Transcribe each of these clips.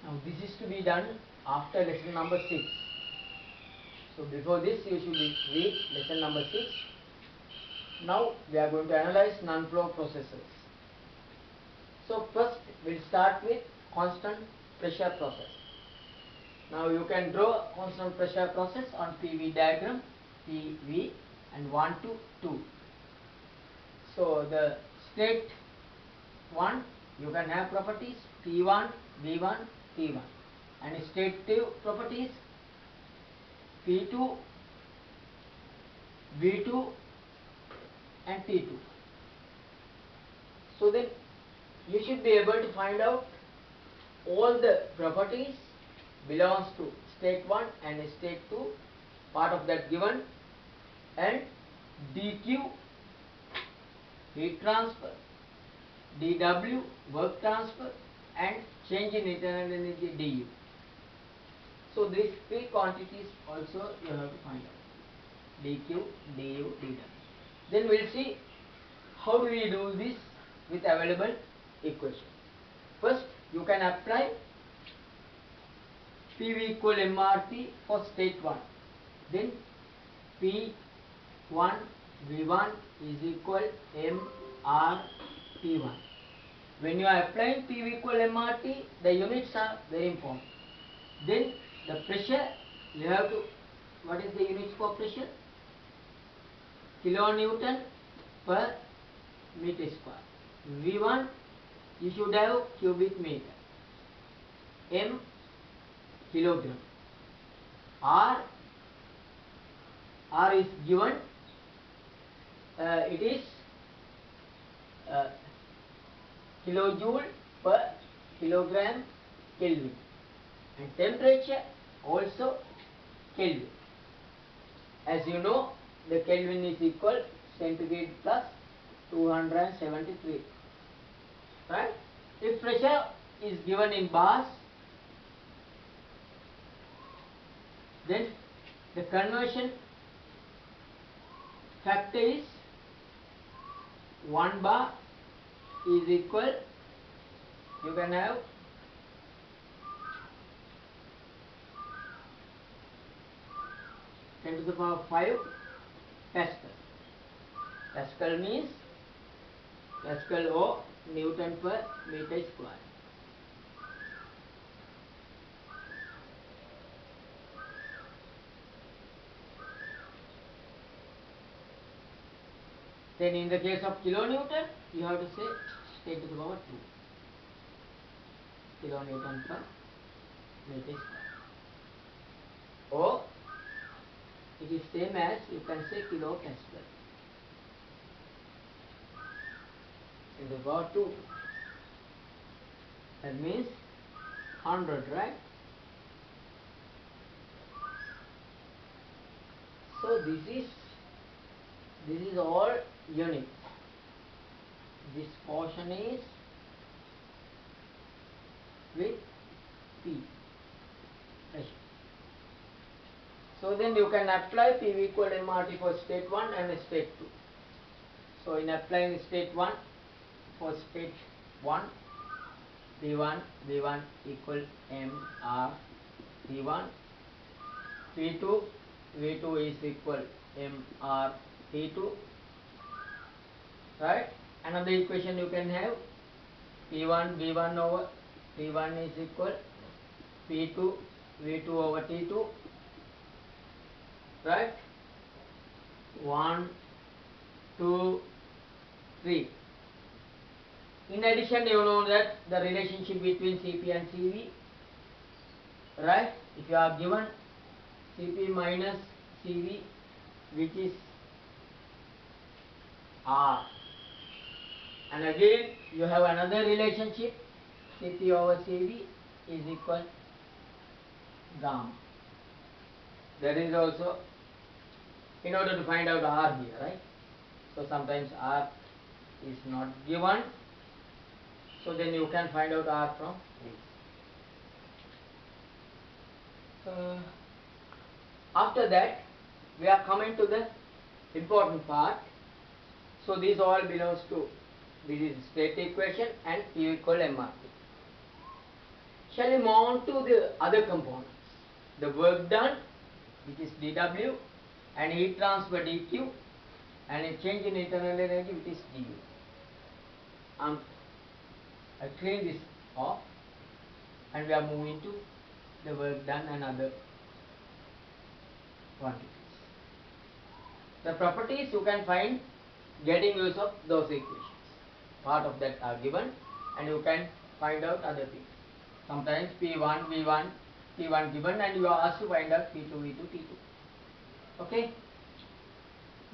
Now this is to be done after lesson number 6. So before this you should read lesson number 6. Now we are going to analyze non-flow processes. So first we'll start with constant pressure process. Now you can draw constant pressure process on PV diagram, PV and 1 to 2. So the state 1 you can have properties P1, V1, T1, and state 2 properties P2, V2 and T2. So then you should be able to find out all the properties belongs to state 1 and state 2, part of that given, and dQ heat transfer, dW work transfer, and change in internal energy du. So these three quantities also you have to find out, dQ, du, dW. Then we will see how do we do this with available equation. First you can apply PV equal MRT for state 1. Then P1 V1 is equal MRT1. When you are applying PV equal MRT, the units are very important. Then the pressure, you have to, what is the units for pressure? Kilonewton per meter square. V1 you should have cubic meter. M kilogram. R is given, it is kilojoule per kilogram Kelvin, and temperature also Kelvin. As you know, the Kelvin is equal centigrade plus 273, right? If pressure is given in bars, then the conversion factor is 1 bar is equal, you can have 10 to the power 5 Pascal. Pascal means Pascal or Newton per meter square. Then in the case of kilonewton, you have to say 10 to the power 2 kilonewton per meter square. Or it is same as you can say kilopascal. 10 to the power 2. That means 100, right? So this is all units. This portion is with P pressure. So then you can apply PV equal MRT for state 1 and state 2. So in applying state 1, for state 1, V1 equal MRT1, P2 V2 is equal MRT2, right? Another equation you can have P1 V1 over T1 is equal P2 V2 over T2, right? 1, 2, 3. In addition, you know that the relationship between Cp and Cv, right? If you are given Cp minus Cv, which is R, and again you have another relationship, Cp over Cv is equal gamma. That is also in order to find out R here, right? So sometimes R is not given, so then you can find out R from this. After that we are coming to the important part. So this all belongs to, this is state equation and P equal MRT. Shall we move on to the other components? The work done, which is dW, and heat transfer dQ, and a change in internal energy, which is dU. I clean this off, and we are moving to the work done and other quantities. The properties you can find getting use of those equations. Part of that are given, and you can find out other things. Sometimes P1, V1, P1 given, and you are asked to find out P2, V2, T2. Okay?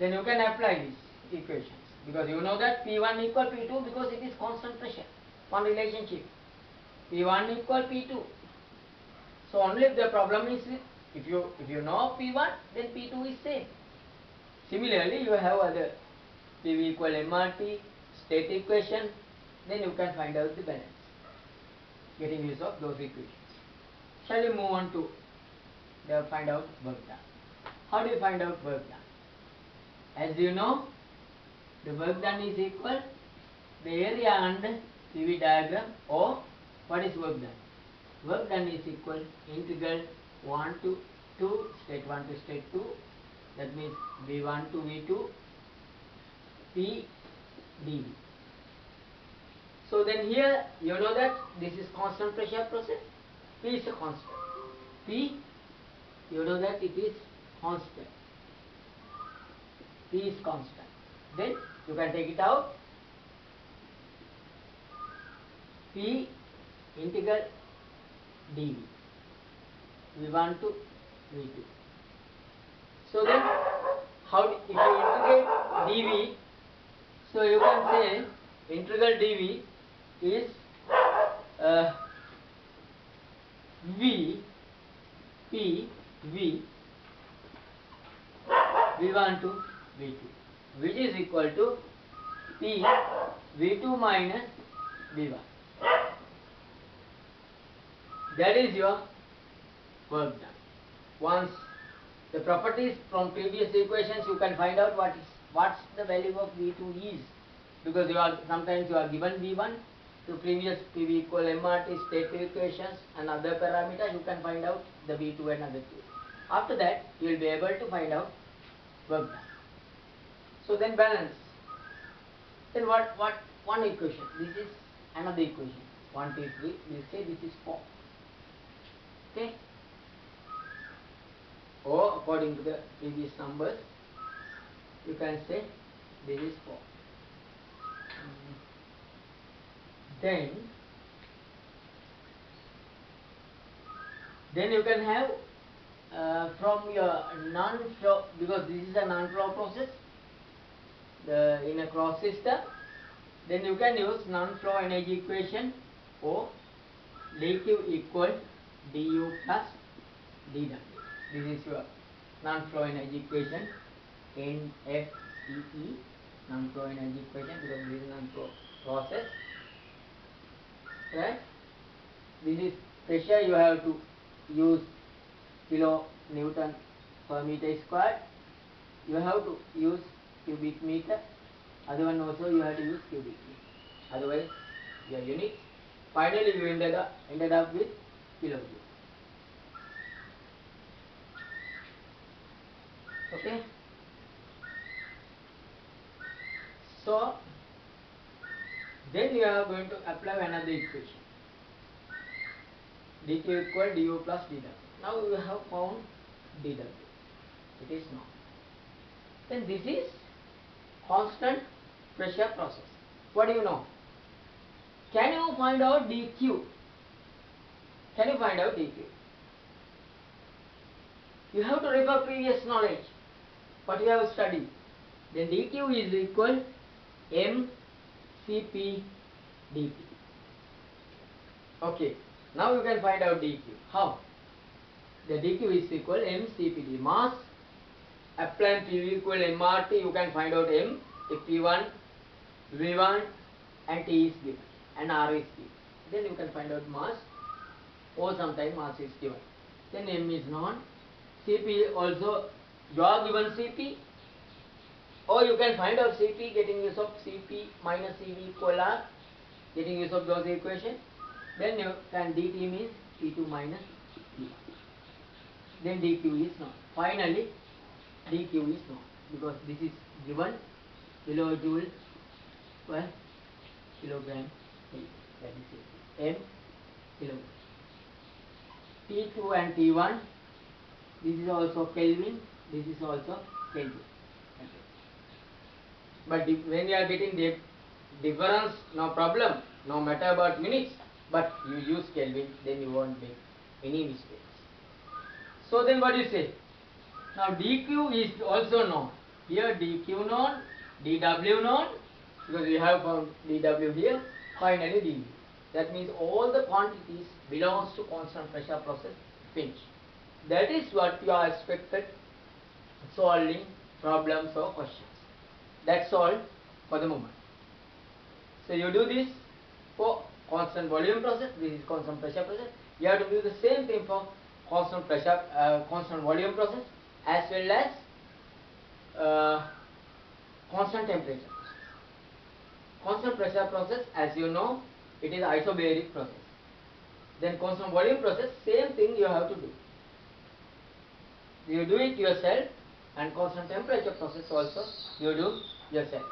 Then you can apply these equations, because you know that P1 equal P2 because it is constant pressure. One relationship. P1 equal P2. So only if the problem is with, if you know P1, then P2 is same. Similarly, you have other PV equal MRT, state equation, then you can find out the balance, getting use of those equations. Shall we move on to find out work done? How do you find out work done? As you know, the work done is equal the area under PV diagram, or what is work done? Work done is equal integral 1 to 2, state 1 to state 2, that means V1 to V2, P dV. So then here you know that this is constant pressure process. P is a constant. P, you know that it is constant. P is constant. Then you can take it out. P integral dV. V1 to V2. So then, if you integrate dV, so you can say integral dV is V, P, V, V1 to V2, which is equal to P, V2 minus V1. That is your work done. Once the properties from previous equations, you can find out what's the value of V2 is, because sometimes you are given V1 to previous PV equal MRT state equations and other parameters. You can find out the V2 and other two. After that, you will be able to find out work done. So then balance. Then what one equation? This is another equation. 1, 2, 3. We say this is 4. Okay. Or according to the previous numbers, you can say this is 4. Then you can have from your non-flow, because this is a non-flow process in a closed system, then you can use non-flow energy equation, or dQ equal du plus dW. This is your non-flow energy equation, NFEE, non-flow energy equation, because this is non-flow process. Right? This is pressure, you have to use kilonewton per meter squared. You have to use cubic meter. Other one also you have to use cubic meter. Otherwise, your units. Finally, you ended up with kilojoule. Okay. So then you are going to apply another equation. dQ equal du plus dW. Now you have found dW. It is known. Then this is constant pressure process. What do you know? Can you find out dQ? Can you find out dQ? You have to refer previous knowledge, what you have studied. Then dQ is equal mCp dP. Okay. Now you can find out dQ. How? The dQ is equal mCpD. Mass applied PV equal MRT. You can find out M if P1, V1 and T is given and R is given. Then you can find out mass, or sometimes mass is given. Then M is known. Cp also, you are given Cp, or you can find out Cp getting use of Cp minus Cv equal R, getting use of those equations. Then you can dt means T2 minus T1. Then dq is known. Finally, dq is known because this is given kilojoule per kilogram Kelvin. That is it. M kilogram. T2 and T1. This is also Kelvin. This is also Kelvin. Okay. But when you are getting the difference, no problem. No matter about units. But you use Kelvin, then you won't make any mistakes. So then what do you say? Now dq is also known. Here dq known, dw known, because we have found dw here. Finally dv. That means all the quantities belongs to constant pressure process finished. That is what you are expected solving problems or questions. That's all for the moment. So you do this for constant volume process. This is constant pressure process. You have to do the same thing for constant pressure, constant volume process, as well as constant temperature process. Constant pressure process, as you know, it is isobaric process. Then constant volume process, same thing you have to do. You do it yourself, and constant temperature process also you do yourself.